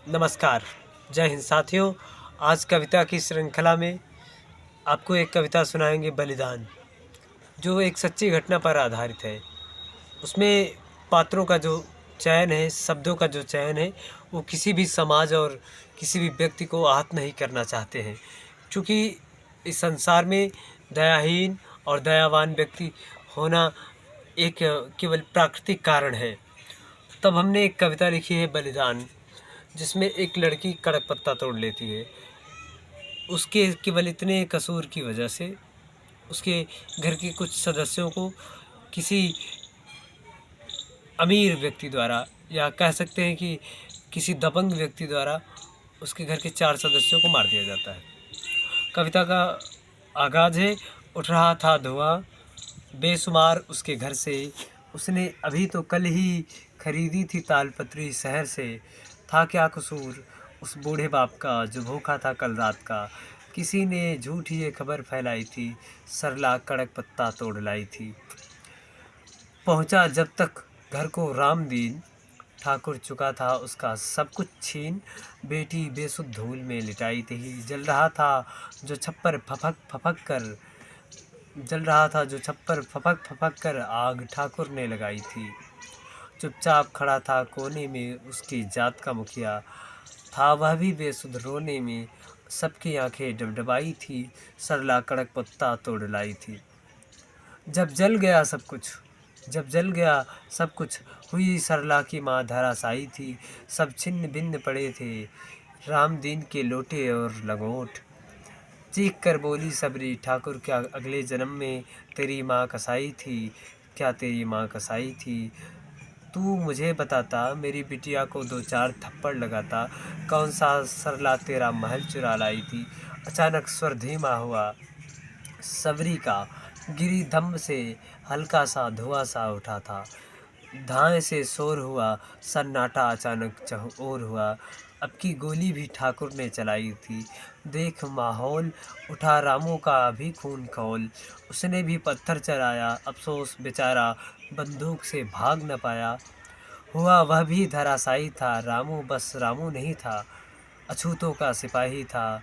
नमस्कार, जय हिंद साथियों। आज कविता की श्रृंखला में आपको एक कविता सुनाएंगे बलिदान, जो एक सच्ची घटना पर आधारित है। उसमें पात्रों का जो चयन है, शब्दों का जो चयन है, वो किसी भी समाज और किसी भी व्यक्ति को आहत नहीं करना चाहते हैं, क्योंकि इस संसार में दयाहीन और दयावान व्यक्ति होना एक केवल प्राकृतिक कारण है। तब हमने एक कविता लिखी है बलिदान, जिसमें एक लड़की कड़क पत्ता तोड़ लेती है। उसके केवल इतने कसूर की वजह से उसके घर के कुछ सदस्यों को किसी अमीर व्यक्ति द्वारा, या कह सकते हैं कि किसी दबंग व्यक्ति द्वारा, उसके घर के 4 सदस्यों को मार दिया जाता है। कविता का आगाज़ है, उठ रहा था धुआं बेशुमार उसके घर से, उसने अभी तो कल ही खरीदी थी तालपत्री शहर से। था क्या कसूर उस बूढ़े बाप का जो भूखा था कल रात का, किसी ने झूठी ये खबर फैलाई थी, सरला कड़क पत्ता तोड़ लाई थी। पहुंचा जब तक घर को रामदीन, ठाकुर चुका था उसका सब कुछ छीन। बेटी बेसुध धूल में लिटाई थी, जल रहा था जो छप्पर फपक फपक कर, आग ठाकुर ने लगाई थी। चुपचाप खड़ा था कोने में उसकी जात का मुखिया, था वह भी बेसुध रोने में, सबकी आंखें डबडबाई थी, सरला कड़क पत्ता तोड़ लाई थी। जब जल गया सब कुछ हुई सरला की माँ धराशायी थी। सब छिन्न भिन्न पड़े थे रामदीन के लोटे और लंगोट। चीख कर बोली सबरी, ठाकुर क्या अगले जन्म में तेरी माँ कसाई थी, क्या तेरी माँ कसाई थी। तू मुझे बताता, मेरी बिटिया को 2-4 थप्पड़ लगाता, कौन सा सरला तेरा महल चुरा लाई थी। अचानक स्वर धीमा हुआ सबरी का, गिरी धम्म से हल्का सा धुआं सा उठा था। धाए से शोर हुआ, सन्नाटा अचानक चहुओर हुआ। अब की गोली भी ठाकुर ने चलाई थी। देख माहौल उठा रामू का भी खून खौल, उसने भी पत्थर चलाया, अफसोस बेचारा बंदूक से भाग न पाया। हुआ वह भी धराशायी था, रामू बस रामू नहीं था, अछूतों का सिपाही था,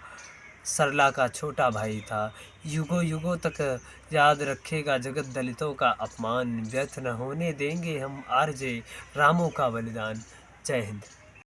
सरला का छोटा भाई था। युगों युगों तक याद रखेगा जगत दलितों का अपमान, व्यर्थ न होने देंगे हम आरजे रामों का बलिदान। जय हिंद।